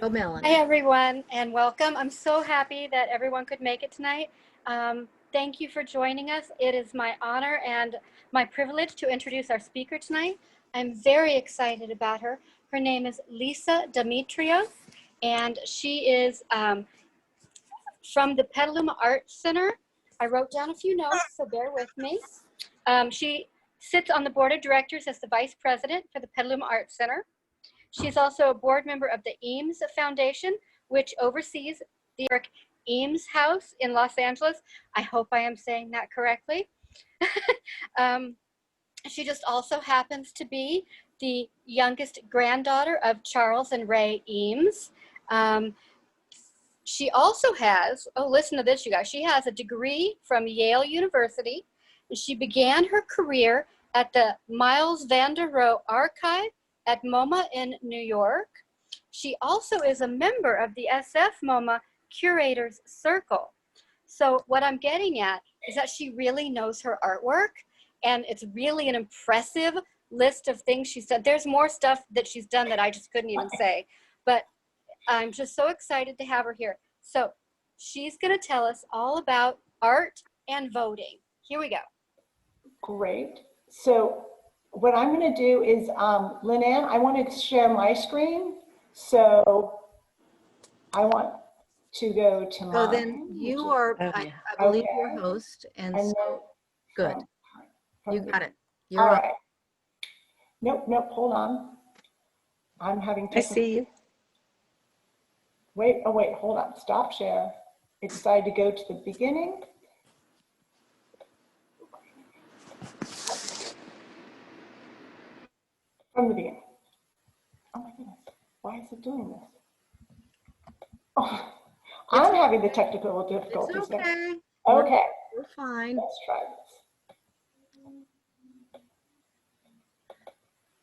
Oh, Hi, Melanie. everyone, and welcome. I'm so happy that everyone could make it tonight. Thank you for joining us. It is my honor and my privilege to introduce our speaker tonight. I'm very excited about her. Her name is Lisa Demerios, and she is from the Petaluma Art Center. I wrote down a few notes, so bear with me. She sits on the board of directors as the vice president for the Petaluma Art Center. She's also a board member of the Eames Foundation, which oversees the Eric Eames House in Los Angeles. I hope I am saying that correctly. um, she just also happens to be the youngest granddaughter of Charles and Ray Eames. Um, she also has, oh, listen to this, you guys. She has a degree from Yale University. She began her career at the Miles van der Rohe Archive at MoMA in New York. She also is a member of the SF MoMA Curators Circle. So what I'm getting at is that she really knows her artwork, and it's really an impressive list of things she's done. There's more stuff that she's done that I just couldn't even say, but I'm just so excited to have her here. So she's going to tell us all about art and voting. Here we go. Great. So what I'm going to do is, Lynn-Ann, I want to share my screen. So I want to go to So mine. then you are, I believe, your Okay. host, and And so, good. You got it. All You're on. right. Nope, hold on. I'm having I see you. Wait, hold on. Stop share. It decided to go to the beginning. From the beginning. Oh my goodness. Why is it doing this? Oh, I'm having the technical difficulties. It's okay. Okay. We're fine. Let's try this.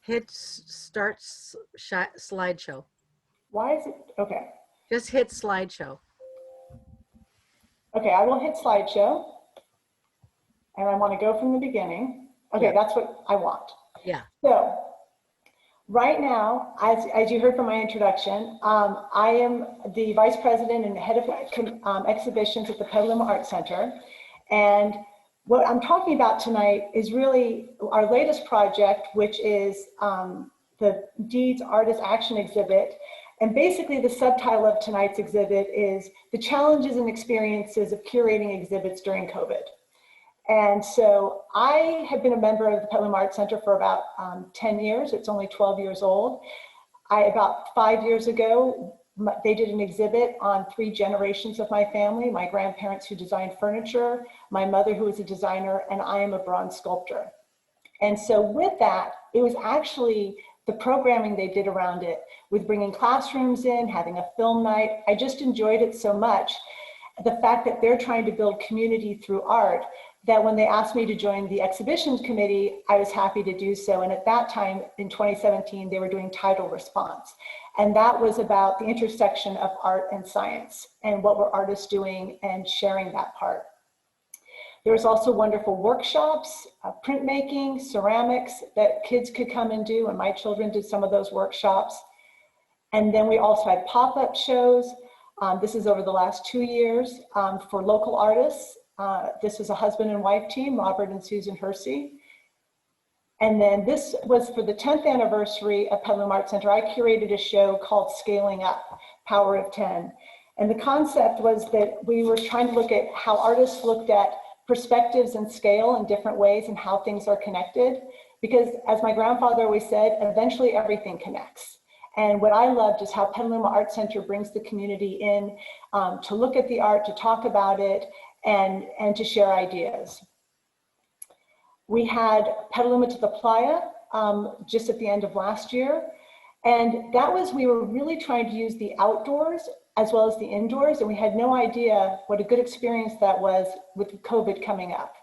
Hit start slideshow. Why is it? Okay. Just hit slideshow. Okay, I will hit slideshow. And I want to go from the beginning. Okay, Yeah. That's what I want. Yeah. So, right now, as you heard from my introduction, I am the Vice President and Head of Exhibitions at the Petaluma Art Center. And what I'm talking about tonight is really our latest project, which is the Deeds Artist Action Exhibit. And basically the subtitle of tonight's exhibit is The Challenges and Experiences of Curating Exhibits During COVID. And so I have been a member of the Petaluma Art Center for about 10 years. It's only 12 years old. About 5 years ago, they did an exhibit on 3 generations of my family, my grandparents who designed furniture, my mother who is a designer, and I am a bronze sculptor. And so with that, it was actually the programming they did around it, with bringing classrooms in, having a film night. I just enjoyed it so much. The fact that they're trying to build community through art, that when they asked me to join the exhibitions committee, I was happy to do so. And at that time, in 2017, they were doing title response. And that was about the intersection of art and science and what were artists doing and sharing that part. There was also wonderful workshops, printmaking, ceramics that kids could come and do, and my children did some of those workshops. And then we also had pop-up shows. This is over the last 2 years for local artists. This was a husband and wife team, Robert and Susan Hersey. And then this was for the 10th anniversary of Petaluma Art Center. I curated a show called Scaling Up, Power of 10. And the concept was that we were trying to look at how artists looked at perspectives and scale in different ways and how things are connected. Because as my grandfather always said, eventually everything connects. And what I loved is how Petaluma Art Center brings the community in to look at the art, to talk about it, and to share ideas. We had Petaluma to the Playa just at the end of last year. And that was, we were really trying to use the outdoors as well as the indoors. And we had no idea what a good experience that was with COVID coming up.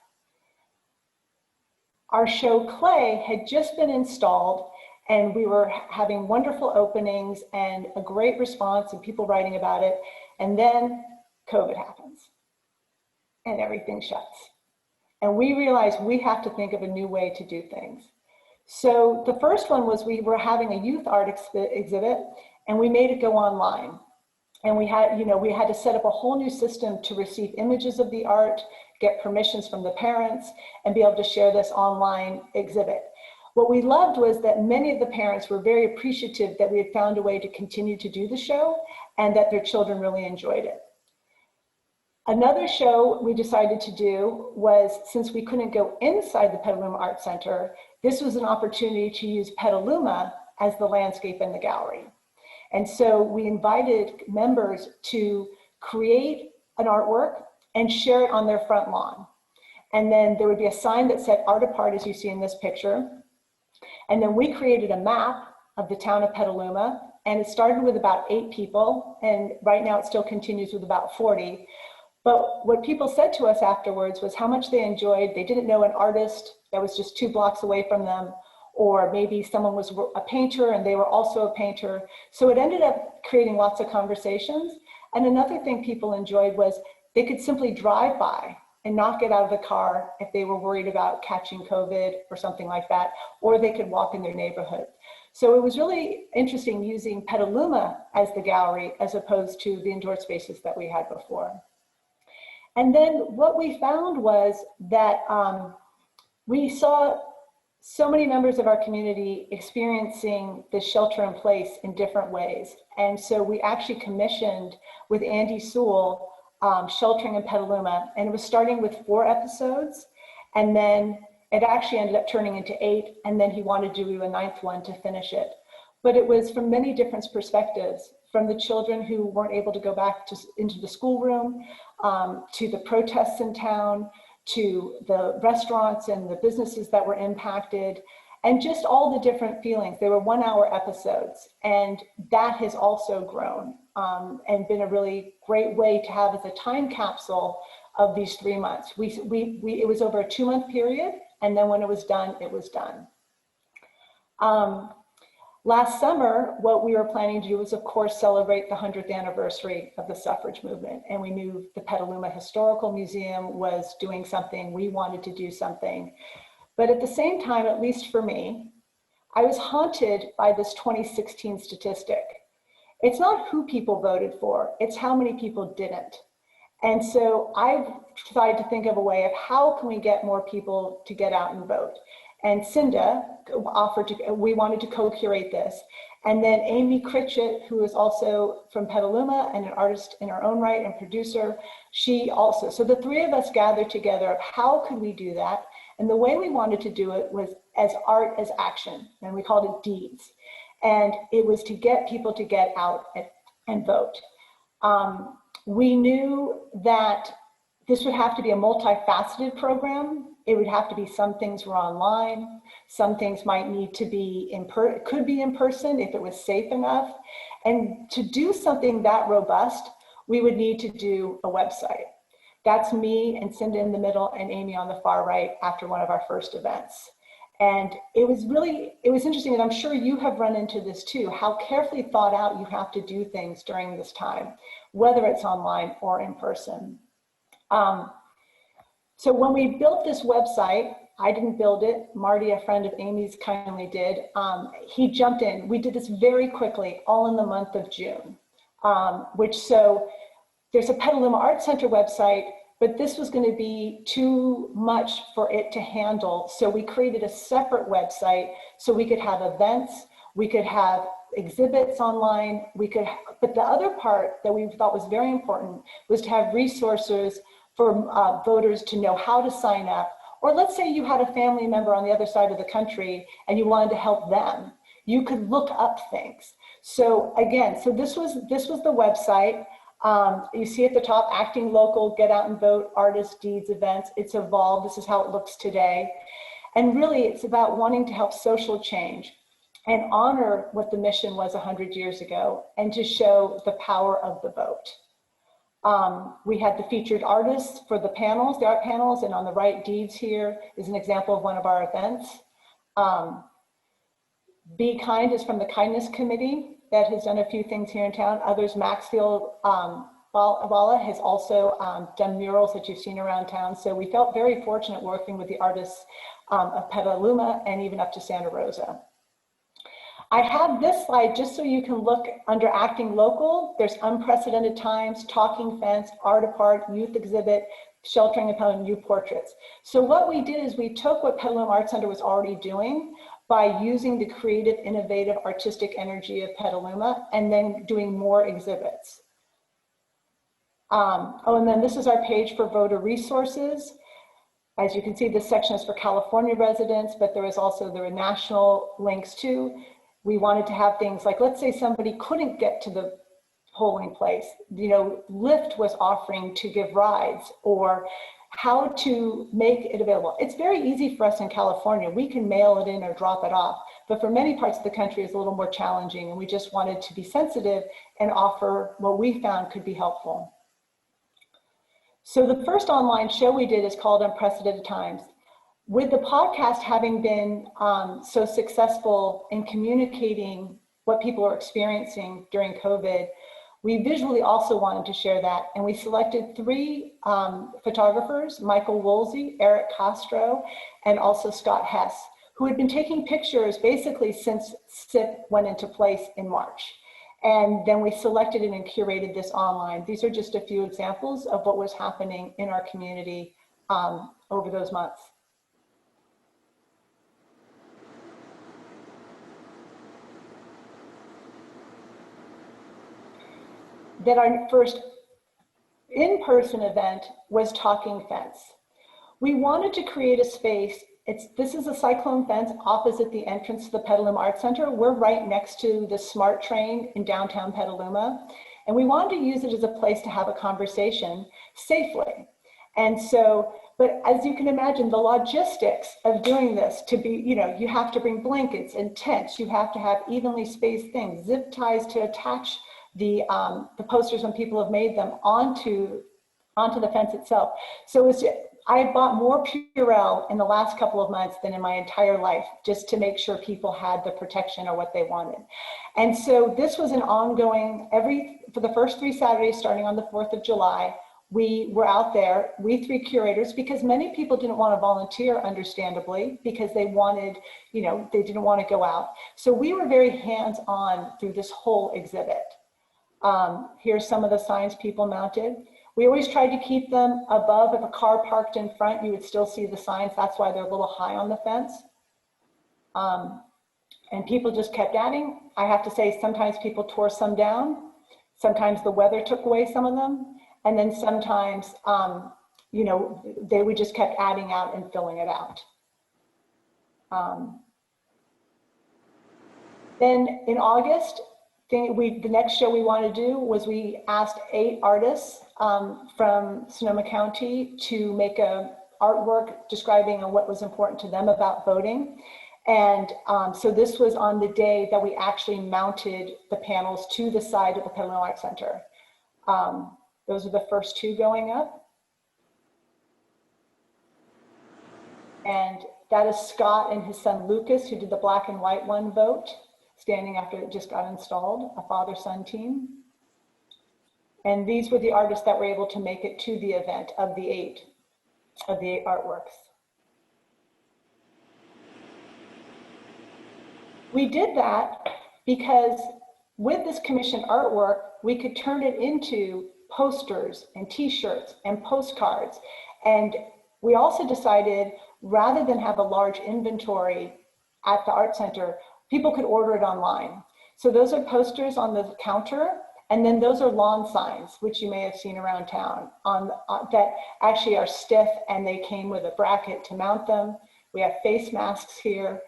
Our show Clay had just been installed, and we were having wonderful openings and a great response and people writing about it. And then COVID happens and everything shuts. And we realized we have to think of a new way to do things. So the first one was we were having a youth art exhibit, and we made it go online. And we had to set up a whole new system to receive images of the art, get permissions from the parents, and be able to share this online exhibit. What we loved was that many of the parents were very appreciative that we had found a way to continue to do the show and that their children really enjoyed it. Another show we decided to do was, since we couldn't go inside the Petaluma Art Center, this was an opportunity to use Petaluma as the landscape in the gallery. And so we invited members to create an artwork and share it on their front lawn. And then there would be a sign that said Art Apart, as you see in this picture. And then we created a map of the town of Petaluma, and it started with about 8 people, and right now it still continues with about 40. But what people said to us afterwards was how much they enjoyed. They didn't know an artist that was just 2 blocks away from them, or maybe someone was a painter and they were also a painter. So it ended up creating lots of conversations. And another thing people enjoyed was they could simply drive by and not get out of the car if they were worried about catching COVID or something like that, or they could walk in their neighborhood. So it was really interesting using Petaluma as the gallery as opposed to the indoor spaces that we had before. And then what we found was that we saw so many members of our community experiencing the shelter in place in different ways. And so we actually commissioned with Andy Sewell, Sheltering in Petaluma, and it was starting with 4 episodes, and then it actually ended up turning into 8, and then he wanted to do a 9th one to finish it. But it was from many different perspectives, from the children who weren't able to go back into the schoolroom, to the protests in town, to the restaurants and the businesses that were impacted, and just all the different feelings. They were 1-hour episodes, and that has also grown and been a really great way to have as a time capsule of these 3 months. It was over a 2-month period, and then when it was done, it was done. Last summer, what we were planning to do was, of course, celebrate the 100th anniversary of the suffrage movement. And we knew the Petaluma Historical Museum was doing something. We wanted to do something. But at the same time, at least for me, I was haunted by this 2016 statistic. It's not who people voted for, it's how many people didn't. And so I tried to think of a way of how can we get more people to get out and vote. And Cinda we wanted to co-curate this. And then Amy Critchett, who is also from Petaluma and an artist in her own right and producer, she also. So the 3 of us gathered together of how could we do that? And the way we wanted to do it was as art as action, and we called it deeds. And it was to get people to get out and vote. We knew that this would have to be a multifaceted program. It would have to be some things were online, some things might need to be could be in person if it was safe enough. And to do something that robust, we would need to do a website. That's me and Cinda in the middle and Amy on the far right after one of our first events. And it was interesting, and I'm sure you have run into this too, how carefully thought out you have to do things during this time, whether it's online or in person. So when we built this website, I didn't build it. Marty, a friend of Amy's, kindly did. He jumped in. We did this very quickly, all in the month of June, so there's a Petaluma Art Center website, but this was going to be too much for it to handle. So we created a separate website so we could have events, we could have exhibits online, but the other part that we thought was very important was to have resources for voters to know how to sign up. Or let's say you had a family member on the other side of the country and you wanted to help them. You could look up things. So again, this was the website. You see at the top, acting local, get out and vote, artists, deeds, events. It's evolved. This is how it looks today. And really, it's about wanting to help social change and honor what the mission was 100 years ago and to show the power of the vote. We had the featured artists for the panels, the art panels, and on the right, deeds here is an example of one of our events. Be Kind is from the Kindness Committee that has done a few things here in town. Others, Maxfield Walla has also done murals that you've seen around town. So we felt very fortunate working with the artists of Petaluma and even up to Santa Rosa. I have this slide just so you can look under acting local. There's unprecedented times, talking fence, art apart, youth exhibit, sheltering upon new portraits. So what we did is we took what Petaluma Art Center was already doing by using the creative, innovative, artistic energy of Petaluma and then doing more exhibits. And then this is our page for voter resources. As you can see, this section is for California residents, but there were national links too. We wanted to have things like, let's say somebody couldn't get to the polling place, Lyft was offering to give rides, or how to make it available. It's very easy for us in California. We can mail it in or drop it off, but for many parts of the country it's a little more challenging, and we just wanted to be sensitive and offer what we found could be helpful. So the first online show we did is called Unprecedented Times. With the podcast having been so successful in communicating what people are experiencing during COVID, we visually also wanted to share that. And we selected 3 photographers, Michael Woolsey, Eric Castro, and also Scott Hess, who had been taking pictures basically since SIP went into place in March. And then we selected it and curated this online. These are just a few examples of what was happening in our community over those months. That our first in-person event was Talking Fence. We wanted to create a space. This is a cyclone fence opposite the entrance to the Petaluma Art Center. We're right next to the SMART train in downtown Petaluma. And we wanted to use it as a place to have a conversation safely. And so, but as you can imagine, the logistics of doing this to be, you have to bring blankets and tents. You have to have evenly spaced things, zip ties to attach the posters when people have made them onto the fence itself. So I bought more Purell in the last couple of months than in my entire life, just to make sure people had the protection or what they wanted. And so this was an ongoing, for the first 3 Saturdays, starting on the 4th of July, we were out there, we 3 curators, because many people didn't want to volunteer, understandably, because they wanted, they didn't want to go out. So we were very hands-on through this whole exhibit. Here's some of the signs people mounted. We always tried to keep them above. If a car parked in front, you would still see the signs. That's why they're a little high on the fence. And people just kept adding. I have to say, sometimes people tore some down. Sometimes the weather took away some of them. And then sometimes, we just kept adding out and filling it out. Then in August, the next show we wanted to do was we asked 8 artists from Sonoma County to make a artwork describing what was important to them about voting. And so this was on the day that we actually mounted the panels to the side of the Petaluma Art Center. Those are the first 2 going up. And that is Scott and his son Lucas, who did the black and white one vote, standing after it just got installed, a father-son team. And these were the artists that were able to make it to the event of the 8 artworks. We did that because with this commissioned artwork, we could turn it into posters and t-shirts and postcards. And we also decided, rather than have a large inventory at the art center, people could order it online. So those are posters on the counter, and then those are lawn signs, which you may have seen around town, that actually are stiff, and they came with a bracket to mount them. We have face masks here.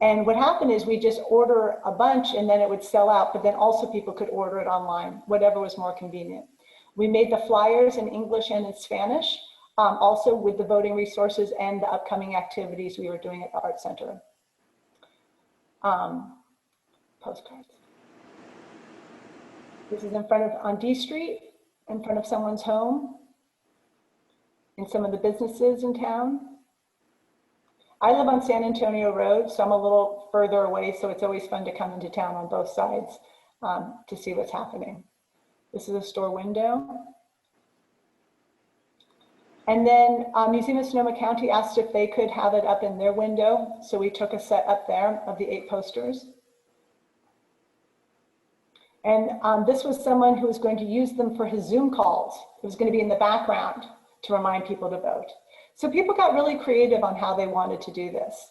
And what happened is we just order a bunch and then it would sell out, but then also people could order it online, whatever was more convenient. We made the flyers in English and in Spanish, also with the voting resources and the upcoming activities we were doing at the Art Center. Postcards. This is on D Street, in front of someone's home, in some of the businesses in town. I live on San Antonio Road, so I'm a little further away, so it's always fun to come into town on both sides to see what's happening. This is a store window. And then Museum of Sonoma County asked if they could have it up in their window, so we took a set up there of the 8 posters. And this was someone who was going to use them for his Zoom calls. It was going to be in the background to remind people to vote. So people got really creative on how they wanted to do this.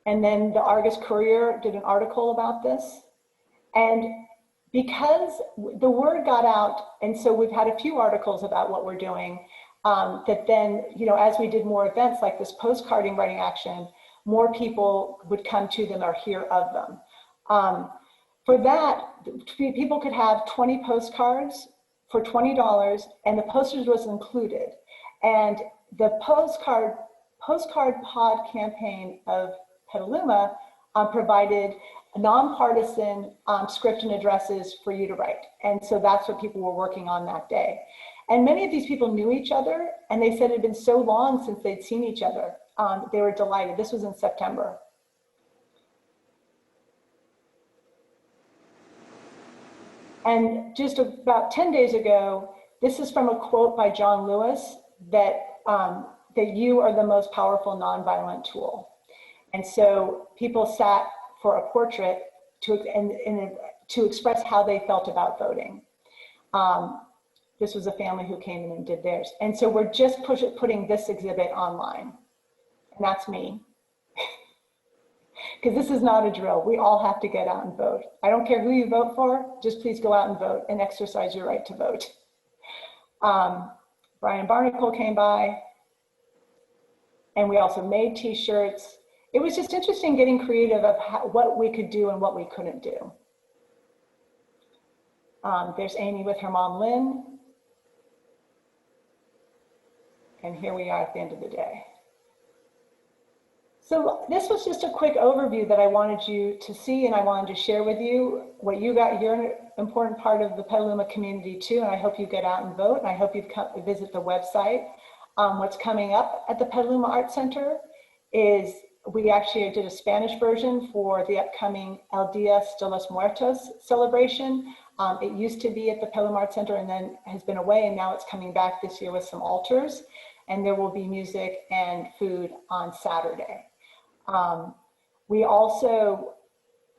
And then the Argus Courier did an article about this. And because the word got out, and so we've had a few articles about what we're doing, that then, as we did more events like this postcarding writing action, more people would come to them or hear of them. For that, people could have 20 postcards for $20, and the postage was included. And the postcard pod campaign of Petaluma provided a nonpartisan script and addresses for you to write. And so that's what people were working on that day. And many of these people knew each other, and they said it had been so long since they'd seen each other. They were delighted. This was in September. And just about 10 days ago, this is from a quote by John Lewis that you are the most powerful nonviolent tool. And so people sat for a portrait to express how they felt about voting. This was a family who came in and did theirs. And so we're just putting this exhibit online. And that's me. Because this is not a drill. We all have to get out and vote. I don't care who you vote for, just please go out and vote and exercise your right to vote. Brian Barnacle came by, and we also made t-shirts. It was just interesting getting creative of what we could do and what we couldn't do. There's Amy with her mom, Lynn. And here we are at the end of the day. So this was just a quick overview that I wanted you to see, and I wanted to share with you what you got. You're an important part of the Petaluma community too, and I hope you get out and vote, and I hope you visit the website. What's coming up at the Petaluma Art Center is we actually did a Spanish version for the upcoming El Dia de los Muertos celebration. It used to be at the Petaluma Art Center and then has been away, and now it's coming back this year with some altars, and there will be music and food on Saturday. We also,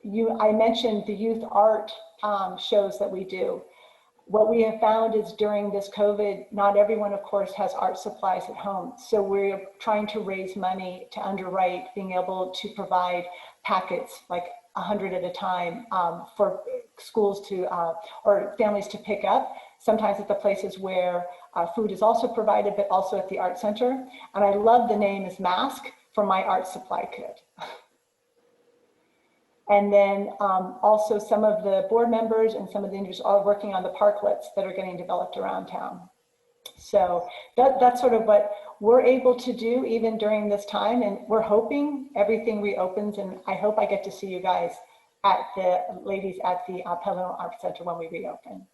I mentioned the youth art shows that we do. What we have found is during this COVID, not everyone, of course, has art supplies at home. So we're trying to raise money to underwrite, being able to provide packets, like 100 at a time, for schools to, or families to pick up, sometimes at the places where food is also provided, but also at the art center. And I love the name is Mask for my art supply kit. And then also some of the board members and some of the individuals are working on the parklets that are getting developed around town. So that's sort of what we're able to do even during this time. And we're hoping everything reopens, and I hope I get to see you guys at the ladies at the Petaluma Art Center when we reopen.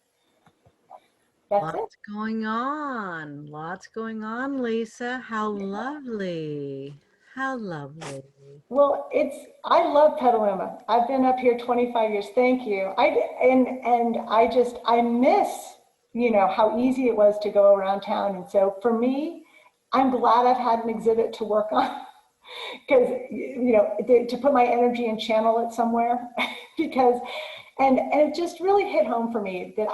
That's it. Lots going on. Lots going on, Lisa. How lovely. How lovely. Well, I love Petaluma. I've been up here 25 years. Thank you. I miss, how easy it was to go around town. And so for me, I'm glad I've had an exhibit to work on because, to put my energy and channel it somewhere because, and it just really hit home for me that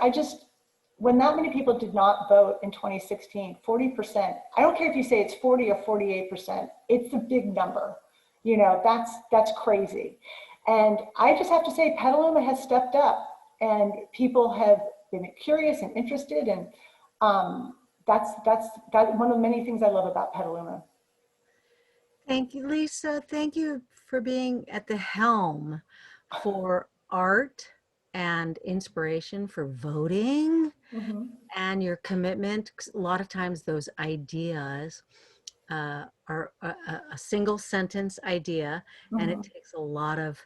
when that many people did not vote in 2016, 40%, I don't care if you say it's 40 or 48%, it's a big number. That's crazy. And I just have to say Petaluma has stepped up and people have been curious and interested. And that's one of the many things I love about Petaluma. Thank you, Lisa. Thank you for being at the helm for art and inspiration for voting. Mm-hmm. And your commitment. A lot of times those ideas are a single sentence idea, and it takes a lot of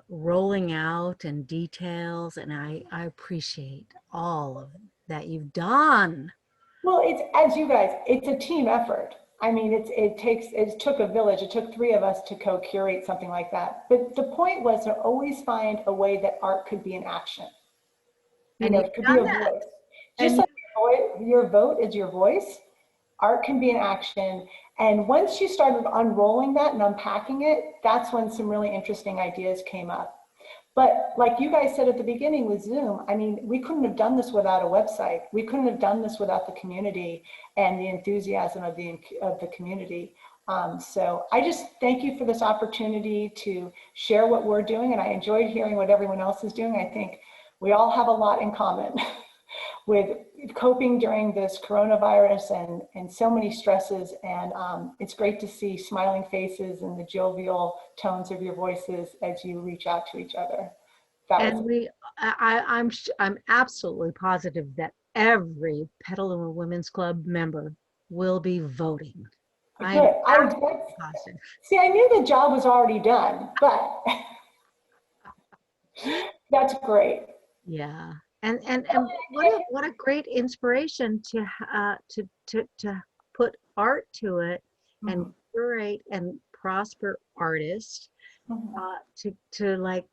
rolling out and details, and I appreciate all of that you've done. Well, it's a team effort. I mean, it took a village. It took 3 of us to co-curate something like that. But the point was to always find a way that art could be an action. It could be a voice. Just like your vote is your voice, art can be an action. And once you started unrolling that and unpacking it, that's when some really interesting ideas came up. But like you guys said at the beginning with Zoom, I mean, we couldn't have done this without a website. We couldn't have done this without the community and the enthusiasm of the community. So I just thank you for this opportunity to share what we're doing. And I enjoyed hearing what everyone else is doing. I think we all have a lot in common with coping during this coronavirus and so many stresses. And it's great to see smiling faces and the jovial tones of your voices as you reach out to each other. And I'm absolutely positive that every Petaluma Women's Club member will be voting. I'm good. positive. See, I knew the job was already done, but that's great. Yeah. And what a great inspiration to put art to it and Mhm. curate and prosper artists to like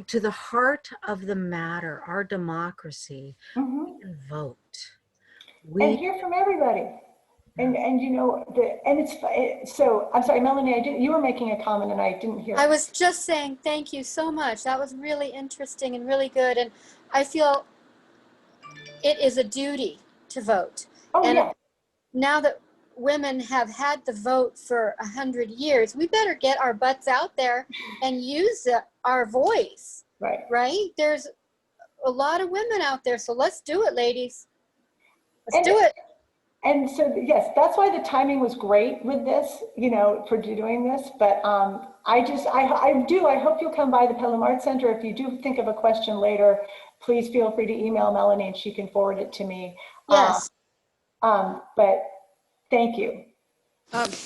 to the heart of the matter, our democracy. Mhm. We can vote. And We hear from everybody. And you know, so I'm sorry, Melanie, you were making a comment and I didn't hear. I was just saying thank you so much. That was really interesting and really good. And I feel it is a duty to vote. Oh, And yeah. now that women have had the vote for 100 years, we better get our butts out there and use our voice, Right. right? There's a lot of women out there, so let's do it, ladies. Let's do it. And so, yes, that's why the timing was great with this, you know, for doing this. But I hope you'll come by the Petaluma Art Center. If you do think of a question later, please feel free to email Melanie and she can forward it to me. Yes. But thank you.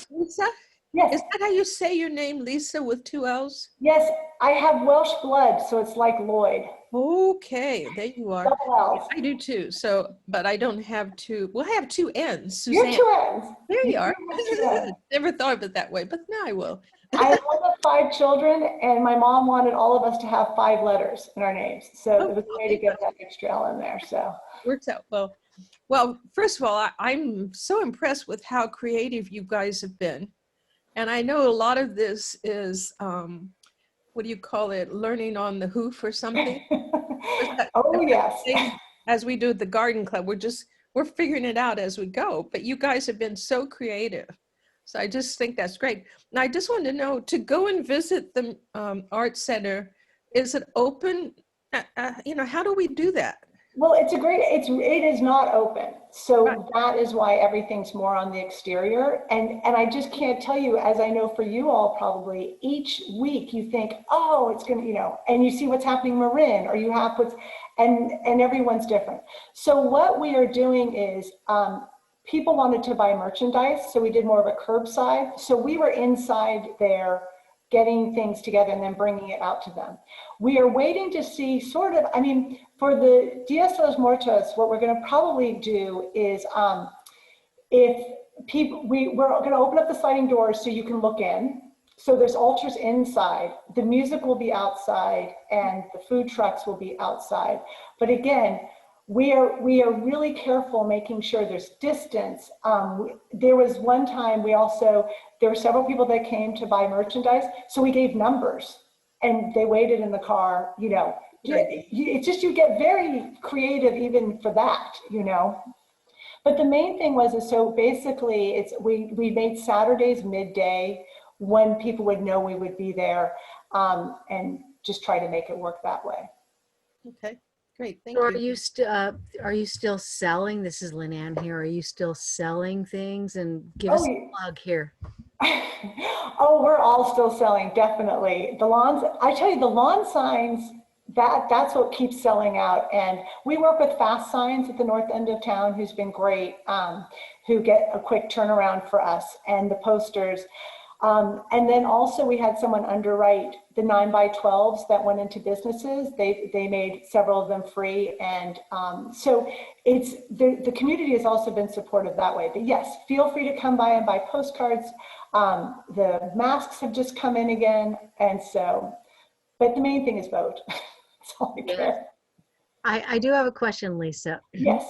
Lisa, Yes. is that how you say your name, Lisa, with 2 L's? Yes, I have Welsh blood, so it's like Lloyd. Okay, there you are. Double L's. I do too. So, but I don't have two. Well, I have 2 N's. You're Suzanne. 2 N's. There you are. have 2 N's. Never thought of it that way, but now I will. I am one of 5 children, and my mom wanted all of us to have 5 letters in our names. So it was a way to get that extra L in there. So Works out well. Well, first of all, I'm so impressed with how creative you guys have been. And I know a lot of this is, what do you call it, learning on the hoof or something? oh, yes. As we do at the garden club, we're figuring it out as we go, but you guys have been so creative. So I just think that's great. And I just want to know, to go and visit the art center, is it open? You know, how do we do that? Well, it is not open. So that is why everything's more on the exterior. And I just can't tell you, as I know for you all probably, each week you think, oh, it's going to, you know, and you see what's happening in Marin, or you have and everyone's different. So what we are doing is, people wanted to buy merchandise. So we did more of a curbside. So we were inside there getting things together and then bringing it out to them. We are waiting to see sort of, I mean, for the Dias de los Muertos, what we're going to probably do is, if people, we're going to open up the sliding doors so you can look in. So there's altars inside, the music will be outside, and the food trucks will be outside. But again, we are really careful making sure there's distance. There was one time there were several people that came to buy merchandise, so we gave numbers and they waited in the car, you know. It's just, you get very creative even for that, you know. But the main thing was, so basically we made Saturdays midday when people would know we would be there, and just try to make it work that way. Okay. Great, thank So you. are you still selling? This is Lynn Ann here. Are you still selling things? And give us a plug here. Oh, we're all still selling, definitely. The lawns, I tell you, the lawn signs, that's what keeps selling out. And we work with Fast Signs at the north end of town, who's been great, who get a quick turnaround for us, and the posters. And then also we had someone underwrite the 9x12s that went into businesses. They made several of them free. And so it's, the community has also been supportive that way. But yes, feel free to come by and buy postcards. The masks have just come in again. And so, but the main thing is vote. That's all I care. I do have a question, Lisa. Yes.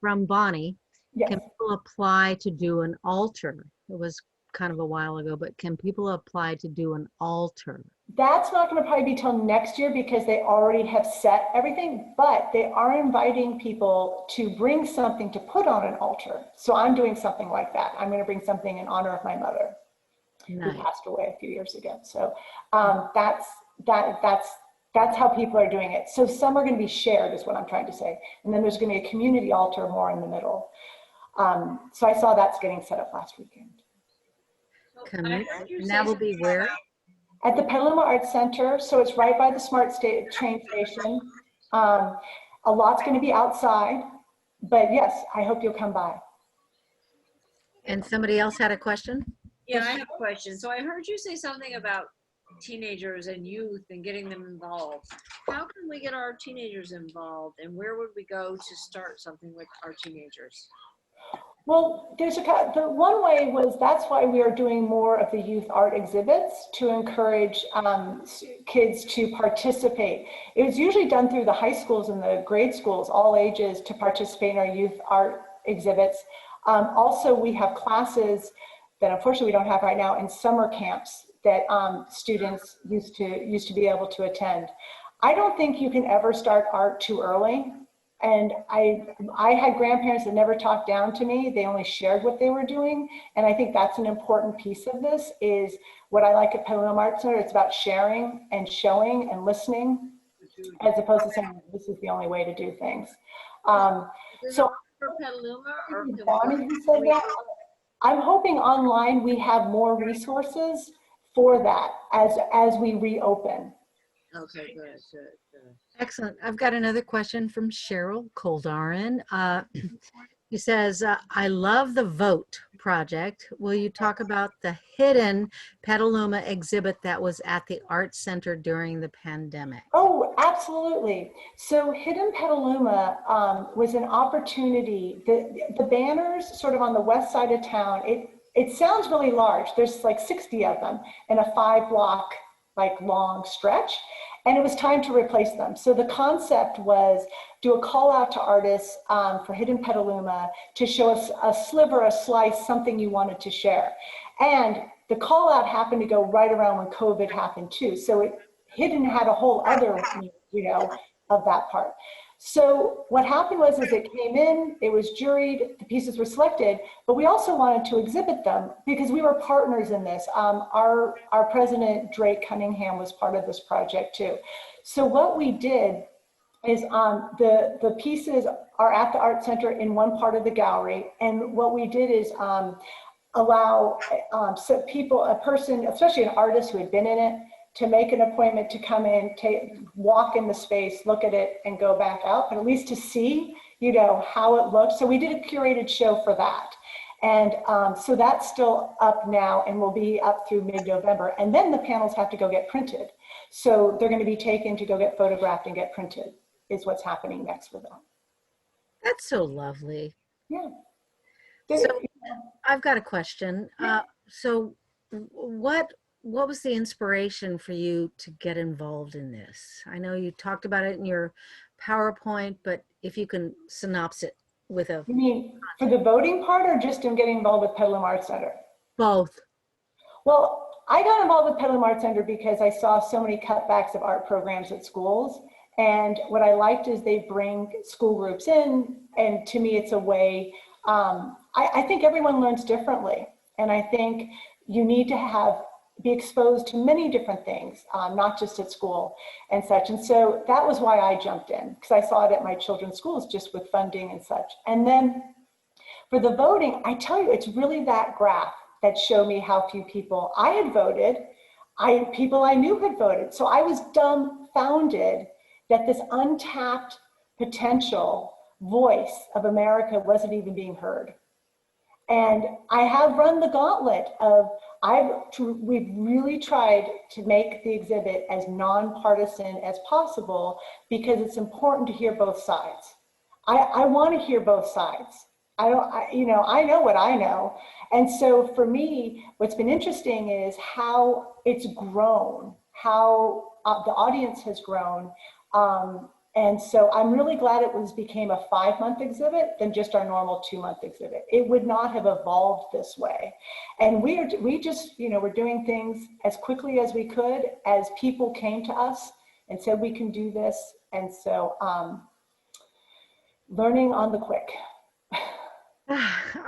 From Bonnie. Yes. Can people apply to do an altar? It was kind of a while ago, but can people apply to do an altar? That's not going to probably be till next year because they already have set everything, but they are inviting people to bring something to put on an altar. So I'm doing something like that. I'm going to bring something in honor of my mother who Nice. passed away a few years ago. So that's how people are doing it. So some are going to be shared is what I'm trying to say. And then there's going to be a community altar more in the middle. So I saw that's getting set up last weekend. And that will be where? At the Petaluma Art Center, so it's right by the Smart State train station. A lot's going to be outside, but yes, I hope you'll come by. And somebody else had a question? Yeah, I have a question. So I heard you say something about teenagers and youth and getting them involved. How can we get our teenagers involved, and where would we go to start something with our teenagers? Well, the one way was that's why we are doing more of the youth art exhibits to encourage kids to participate. It was usually done through the high schools and the grade schools, all ages, to participate in our youth art exhibits. Also, we have classes that unfortunately we don't have right now in summer camps that students used to be able to attend. I don't think you can ever start art too early. And I had grandparents that never talked down to me. They only shared what they were doing. And I think that's an important piece of this is what I like at Petaluma Art Center. It's about sharing and showing and listening as opposed to saying this is the only way to do things. So For Petaluma, or Bonnie who said that, I'm hoping online we have more resources for that as we reopen. okay, good. Excellent. I've got another question from Cheryl Koldarin. He says, I love the Vote project. Will you talk about the hidden Petaluma exhibit that was at the Art Center during the pandemic? Oh, absolutely. So Hidden Petaluma was an opportunity. The banners sort of on the west side of town, it sounds really large. There's like 60 of them in a 5-block like long stretch. And it was time to replace them. So the concept was do a call out to artists for Hidden Petaluma to show us a sliver, a slice, something you wanted to share. And the call out happened to go right around when COVID happened too. So Hidden had a whole other, of that part. So what happened was it came in, it was juried, the pieces were selected, but we also wanted to exhibit them because we were partners in this. Our president, Drake Cunningham, was part of this project too. So what we did is the pieces are at the Art Center in one part of the gallery. And what we did is allow a person, especially an artist who had been in it, to make an appointment to come in, walk in the space, look at it, and go back out, but at least to see, how it looks. So we did a curated show for that. And so that's still up now and will be up through mid-November. And then the panels have to go get printed. So they're going to be taken to go get photographed and get printed is what's happening next for them. That's so lovely. Yeah. So I've got a question. So what was the inspiration for you to get involved in this? I know you talked about it in your PowerPoint, but if you can synopsis it with a... You mean for the voting part or just in getting involved with Petaluma Art Center? Both. Well, I got involved with Petaluma Art Center because I saw so many cutbacks of art programs at schools. And what I liked is they bring school groups in. And to me, it's a way, I think everyone learns differently. And I think you need to be exposed to many different things, not just at school and such. And so that was why I jumped in, because I saw it at my children's schools just with funding and such. And then for the voting, I tell you, it's really that graph that showed me how few people I had voted, people I knew had voted. So I was dumbfounded that this untapped potential voice of America wasn't even being heard. And I have run the gauntlet of, we've really tried to make the exhibit as nonpartisan as possible because it's important to hear both sides. I want to hear both sides. I know what I know. And so for me, what's been interesting is how it's grown, how the audience has grown, And so I'm really glad it became a 5-month exhibit than just our normal 2-month exhibit. It would not have evolved this way. And we just, we're doing things as quickly as we could as people came to us and said we can do this. And so learning on the quick.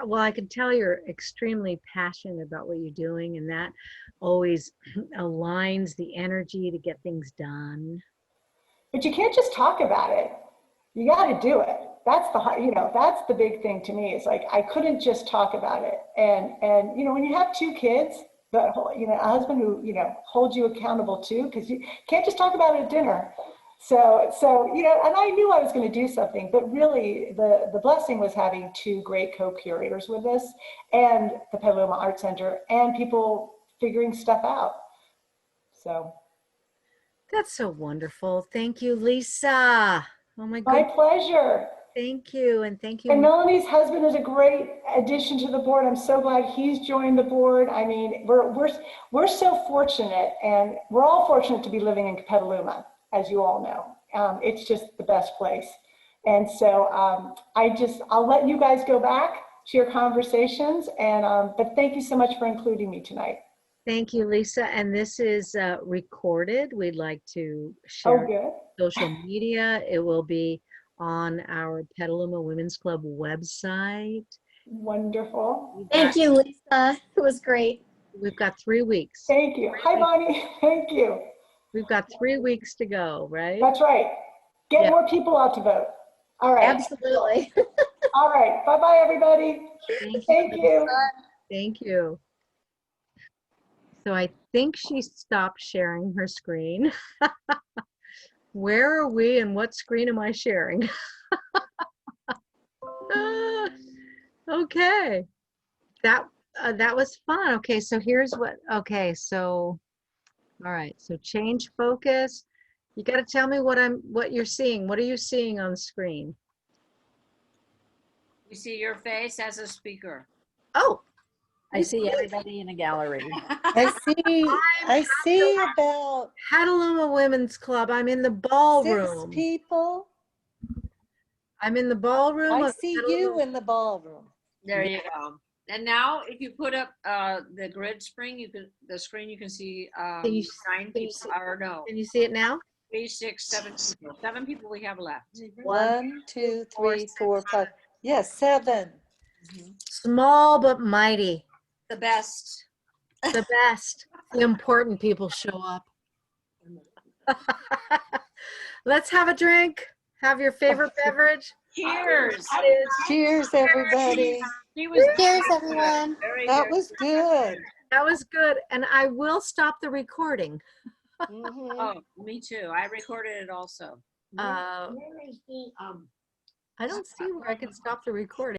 Well, I can tell you're extremely passionate about what you're doing, and that always aligns the energy to get things done. But you can't just talk about it. You got to do it. That's that's the big thing to me. Is like, I couldn't just talk about it. And when you have 2 kids, a husband who, holds you accountable too, because you can't just talk about it at dinner. So, and I knew I was going to do something, but really the blessing was having 2 great co-curators with us, and the Petaluma Art Center, and people figuring stuff out. So. That's so wonderful. Thank you, Lisa. Oh my My goodness. pleasure. Thank you. And thank you. And Melanie's husband is a great addition to the board. I'm so glad he's joined the board. I mean, we're so fortunate, and we're all fortunate to be living in Petaluma, as you all know. It's just the best place. And so I'll let you guys go back to your conversations, and but thank you so much for including me tonight. Thank you, Lisa. And this is recorded. We'd like to Oh, share good. social media. It will be on our Petaluma Women's Club website. Wonderful. Thank you, Lisa. It was great. We've got 3 weeks. Thank you. Hi, Bonnie. Thank you. We've got 3 weeks to go, right? That's right. Get Yeah. more people out to vote. All right. Absolutely. All right. Bye-bye, everybody. Thank you. Thank you. So I think she stopped sharing her screen. Where are we and what screen am I sharing? Okay. That was fun. Okay, so here's what, okay, so, all right, so change focus. You got to tell me what you're seeing. What are you seeing on the screen? We see your face as a speaker. Oh, I see everybody in a gallery. I see about Petaluma Women's Club. I'm in the 6 ballroom. people. I'm in the ballroom. I of see Petaluma- you in the ballroom. There you go. And now, if you put up the grid screen, the screen you can see Can you 9 you people, see- or no, Can you see it now? 3, 6, 7 people. 7 people we have left. 1, 2, 3, 4, 5. Yes, 7. Small but mighty. The best. The best. The important people show up. Let's have a drink. Have your favorite beverage. Cheers. Cheers, everybody. She was Cheers, everyone. very That good. was good. That was good. And I will stop the recording. Mhm. Oh, me too. I recorded it also. I don't see where I can stop the recording.